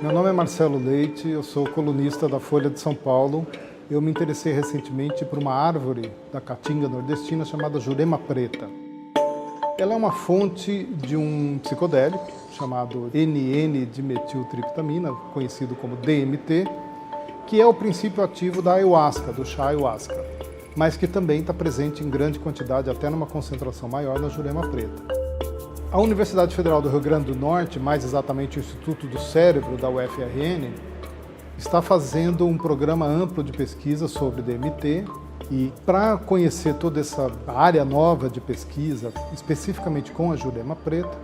Meu nome é Marcelo Leite, eu sou colunista da Folha de São Paulo. Eu me interessei recentemente por uma árvore da caatinga nordestina chamada Jurema Preta. Ela é uma fonte de um psicodélico chamado NN-dimetiltriptamina, conhecido como DMT, que é o princípio ativo da ayahuasca, do chá ayahuasca, mas que também está presente em grande quantidade, até numa concentração maior, na Jurema Preta. A Universidade Federal do Rio Grande do Norte, mais exatamente o Instituto do Cérebro da UFRN, está fazendo um programa amplo de pesquisa sobre DMT e para conhecer toda essa área nova de pesquisa, especificamente com a Jurema Preta,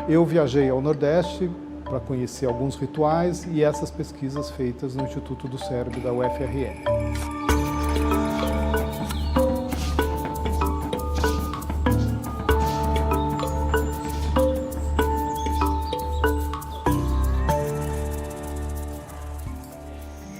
eu viajei ao Nordeste para conhecer alguns rituais e essas pesquisas feitas no Instituto do Cérebro da UFRN.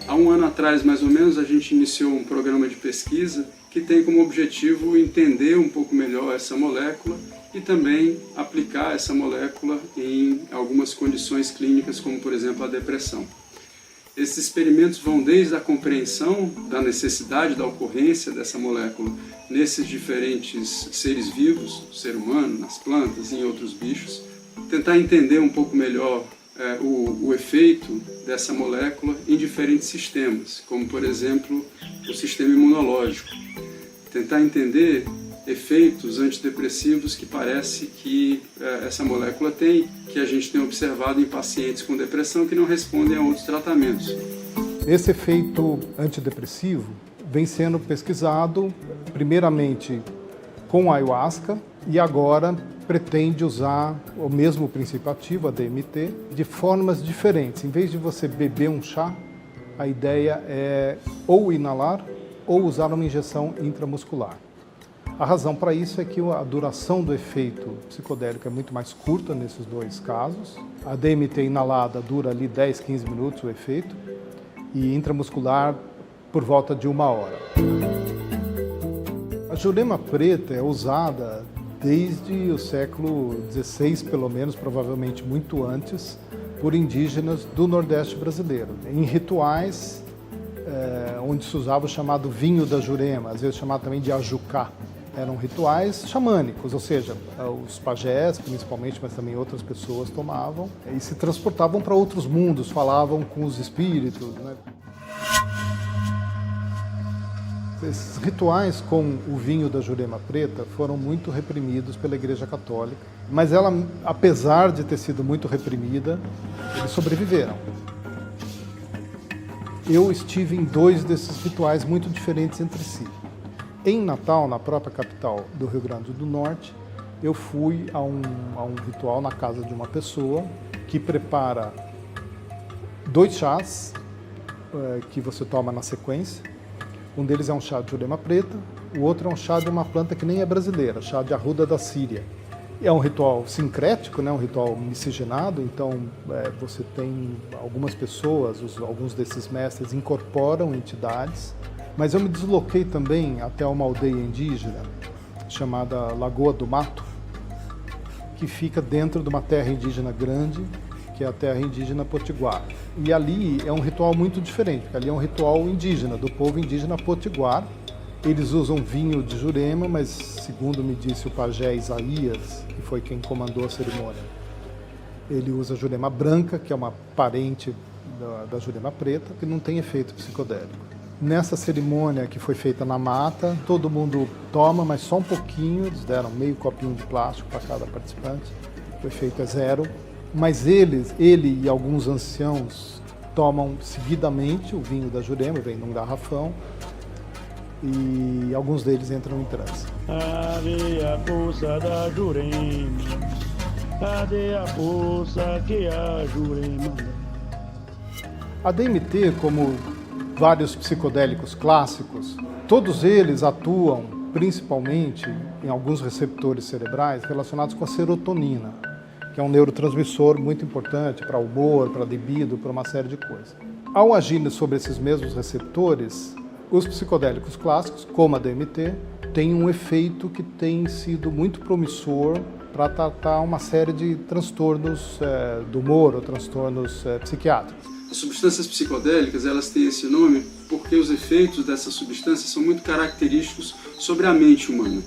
Há um ano atrás, mais ou menos, a gente iniciou um programa de pesquisa que tem como objetivo entender um pouco melhor essa molécula e também aplicar essa molécula em algumas condições clínicas, como, por exemplo, a depressão. Esses experimentos vão desde a compreensão da necessidade da ocorrência dessa molécula nesses diferentes seres vivos, no ser humano, nas plantas e em outros bichos, tentar entender um pouco melhor o efeito dessa molécula em diferentes sistemas, como por exemplo o sistema imunológico. Tentar entender efeitos antidepressivos que parece que essa molécula tem, que a gente tem observado em pacientes com depressão que não respondem a outros tratamentos. Esse efeito antidepressivo vem sendo pesquisado primeiramente com a ayahuasca e agora pretende usar o mesmo princípio ativo, a DMT, de formas diferentes. Em vez de você beber um chá, a ideia é ou inalar ou usar uma injeção intramuscular. A razão para isso é que a duração do efeito psicodélico é muito mais curta nesses dois casos. A DMT inalada dura ali 10, 15 minutos o efeito e intramuscular por volta de 1 hora. A Jurema Preta é usada desde o século XVI, pelo menos, provavelmente muito antes, por indígenas do Nordeste brasileiro, em rituais onde se usava o chamado vinho da Jurema, às vezes chamado também de ajucá. Eram rituais xamânicos, ou seja, os pajés, principalmente, mas também outras pessoas tomavam e se transportavam para outros mundos, falavam com os espíritos, né? Esses rituais com o vinho da Jurema Preta foram muito reprimidos pela Igreja Católica, mas ela, apesar de ter sido muito reprimida, eles sobreviveram. Eu estive em 2 desses rituais muito diferentes entre si. Em Natal, na própria capital do Rio Grande do Norte, eu fui a um ritual na casa de uma pessoa que prepara 2 chás que você toma na sequência. Um deles é um chá de Jurema Preta, o outro é um chá de uma planta que nem é brasileira, chá de arruda da Síria. É um ritual sincrético, né, um ritual miscigenado, então você tem algumas pessoas, alguns desses mestres incorporam entidades, mas eu me desloquei também até uma aldeia indígena chamada Lagoa do Mato, que fica dentro de uma terra indígena grande, que é a terra indígena Potiguar. E ali é um ritual muito diferente, porque ali é um ritual indígena, do povo indígena Potiguar. Eles usam vinho de Jurema, mas segundo me disse o pajé Isaías, que foi quem comandou a cerimônia, ele usa Jurema branca, que é uma parente da Jurema preta, que não tem efeito psicodélico. Nessa cerimônia que foi feita na mata, todo mundo toma, mas só um pouquinho, eles deram meio copinho de plástico para cada participante, o efeito é 0. Mas ele e alguns anciãos tomam seguidamente o vinho da Jurema, vem num garrafão, e alguns deles entram em transe. Cadê a força da Jurema? Cadê a força que a Jurema? A DMT, como vários psicodélicos clássicos, todos eles atuam principalmente em alguns receptores cerebrais relacionados com a serotonina, que é um neurotransmissor muito importante para o humor, para a libido, para uma série de coisas. Ao agir sobre esses mesmos receptores, os psicodélicos clássicos, como a DMT, têm um efeito que tem sido muito promissor para tratar uma série de transtornos do humor ou transtornos psiquiátricos. As substâncias psicodélicas, elas têm esse nome porque os efeitos dessas substâncias são muito característicos sobre a mente humana.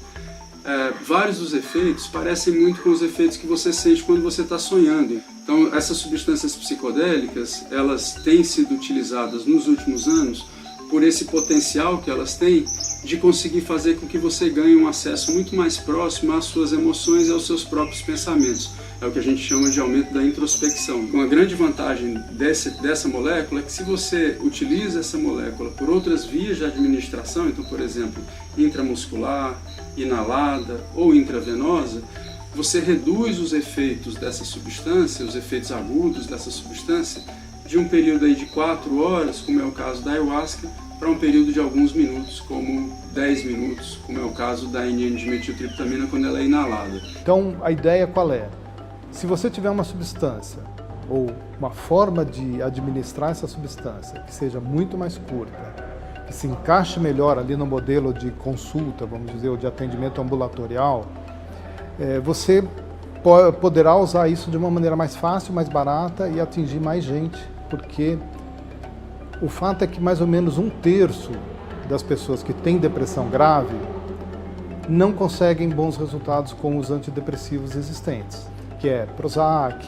Vários dos efeitos parecem muito com os efeitos que você sente quando você está sonhando. Então, essas substâncias psicodélicas, elas têm sido utilizadas nos últimos anos por esse potencial que elas têm de conseguir fazer com que você ganhe um acesso muito mais próximo às suas emoções e aos seus próprios pensamentos. É o que a gente chama de aumento da introspecção. Uma grande vantagem dessa molécula é que se você utiliza essa molécula por outras vias de administração, então, por exemplo, intramuscular, inalada ou intravenosa, você reduz os efeitos dessa substância, os efeitos agudos dessa substância, de um período aí de 4 horas, como é o caso da ayahuasca, para um período de alguns minutos, como 10 minutos, como é o caso da N,N-dimetiltriptamina quando ela é inalada. Então, a ideia qual é? Se você tiver uma substância ou uma forma de administrar essa substância que seja muito mais curta, que se encaixe melhor ali no modelo de consulta, vamos dizer, ou de atendimento ambulatorial, você poderá usar isso de uma maneira mais fácil, mais barata e atingir mais gente, porque o fato é que mais ou menos 1/3 das pessoas que têm depressão grave não conseguem bons resultados com os antidepressivos existentes, que é Prozac,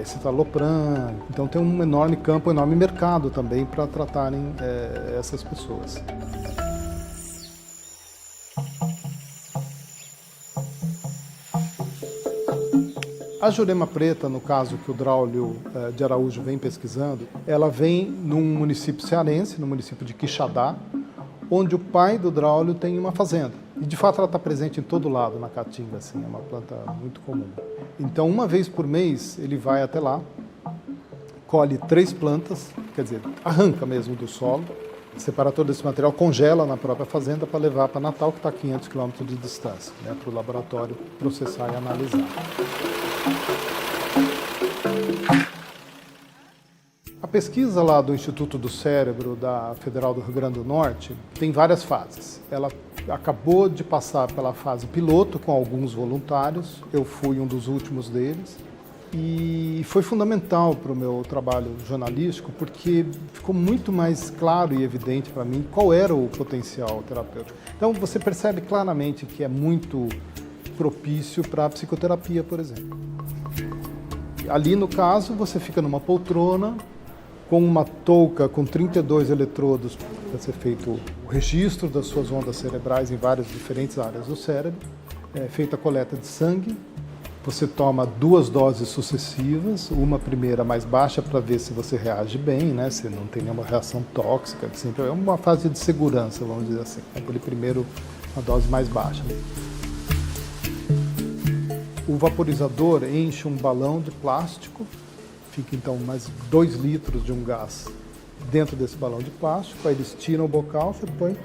citalopram. Então tem um enorme campo, um enorme mercado também para tratarem essas pessoas. A jurema preta, no caso que o Draulio de Araújo vem pesquisando, ela vem num município cearense, no município de Quixadá, onde o pai do Draulio tem uma fazenda. E de fato ela está presente em todo lado na Caatinga, assim, é uma planta muito comum. Então, uma vez por mês, ele vai até lá, colhe 3 plantas, quer dizer, arranca mesmo do solo, separa todo esse material, congela na própria fazenda para levar para Natal, que está a 500 quilômetros de distância, né, para o laboratório processar e analisar. A pesquisa lá do Instituto do Cérebro da Federal do Rio Grande do Norte tem várias fases. Ela acabou de passar pela fase piloto com alguns voluntários, eu fui um dos últimos deles, e foi fundamental para o meu trabalho jornalístico porque ficou muito mais claro e evidente para mim qual era o potencial terapêutico. Então você percebe claramente que é muito propício para a psicoterapia, por exemplo. Ali, no caso, você fica numa poltrona com uma touca com 32 eletrodos para ser feito o registro das suas ondas cerebrais em várias diferentes áreas do cérebro, feita a coleta de sangue, você toma 2 doses sucessivas, uma primeira mais baixa para ver se você reage bem, né? Se não tem nenhuma reação tóxica, sempre é uma fase de segurança, vamos dizer assim, aquele primeiro, uma dose mais baixa. O vaporizador enche um balão de plástico, fica então mais 2 litros de um gás dentro desse balão de plástico, aí eles tiram o bocal, você põe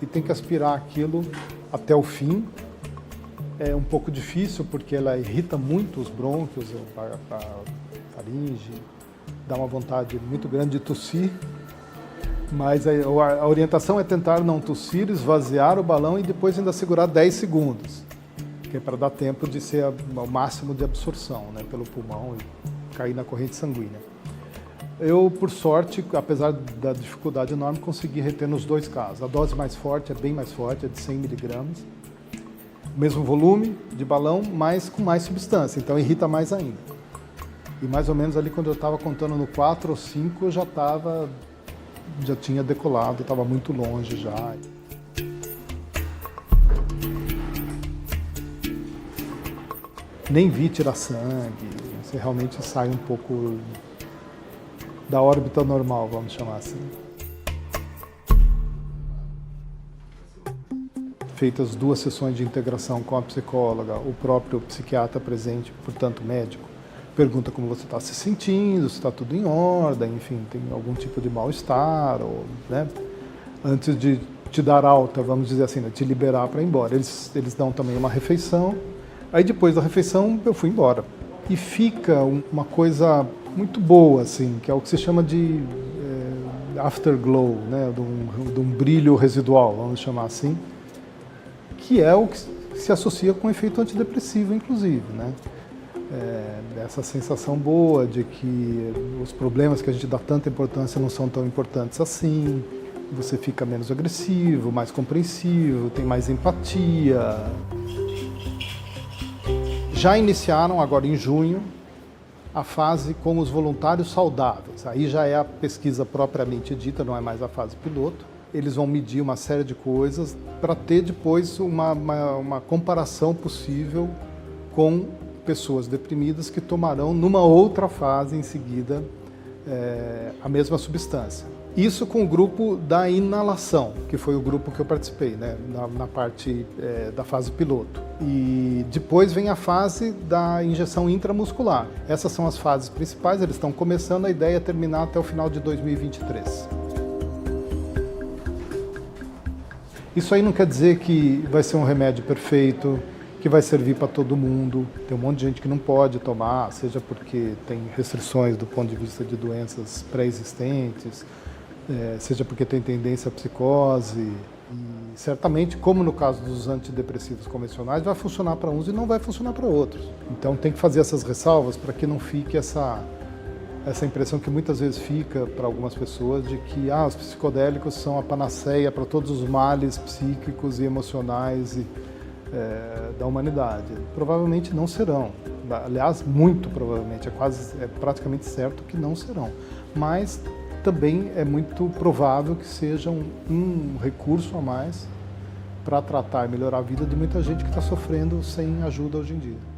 e tem que aspirar aquilo até o fim. É um pouco difícil porque ela irrita muito os brônquios, a faringe, dá uma vontade muito grande de tossir, mas a orientação é tentar não tossir, esvaziar o balão e depois ainda segurar 10 segundos, que é para dar tempo de ser o máximo de absorção, né, pelo pulmão e cair na corrente sanguínea. Eu, por sorte, apesar da dificuldade enorme, consegui reter nos 2 casos. A dose mais forte é bem mais forte, é de 100 miligramas. Mesmo volume de balão, mas com mais substância, então irrita mais ainda. E mais ou menos ali quando eu estava contando no 4 ou 5, eu já tinha decolado, estava muito longe já. Nem vi tirar sangue, você realmente sai um pouco da órbita normal, vamos chamar assim. Feitas 2 sessões de integração com a psicóloga, o próprio psiquiatra presente, portanto médico, pergunta como você está se sentindo, se está tudo em ordem, enfim, tem algum tipo de mal-estar, ou, né, antes de te dar alta, vamos dizer assim, né, te liberar para ir embora. Eles dão também uma refeição, aí depois da refeição eu fui embora. E fica uma coisa muito boa, assim, que é o que se chama de afterglow, né, de um brilho residual, vamos chamar assim, que é o que se associa com efeito antidepressivo, inclusive, né? Essa sensação boa de que os problemas que a gente dá tanta importância não são tão importantes assim, você fica menos agressivo, mais compreensivo, tem mais empatia. Já iniciaram, agora em junho, a fase com os voluntários saudáveis. Aí já é a pesquisa propriamente dita, não é mais a fase piloto. Eles vão medir uma série de coisas para ter depois uma comparação possível com pessoas deprimidas que tomarão numa outra fase em seguida a mesma substância. Isso com o grupo da inalação, que foi o grupo que eu participei, né, na parte da fase piloto. E depois vem a fase da injeção intramuscular. Essas são as fases principais, eles estão começando, a ideia é terminar até o final de 2023. Isso aí não quer dizer que vai ser um remédio perfeito, que vai servir para todo mundo. Tem um monte de gente que não pode tomar, seja porque tem restrições do ponto de vista de doenças pré-existentes, seja porque tem tendência à psicose. E certamente, como no caso dos antidepressivos convencionais, vai funcionar para uns e não vai funcionar para outros. Então tem que fazer essas ressalvas para que não fique essa impressão que muitas vezes fica para algumas pessoas de que os psicodélicos são a panaceia para todos os males psíquicos e emocionais da humanidade. Provavelmente não serão. Aliás, muito provavelmente, é praticamente certo que não serão. Mas também é muito provável que sejam um recurso a mais para tratar e melhorar a vida de muita gente que está sofrendo sem ajuda hoje em dia.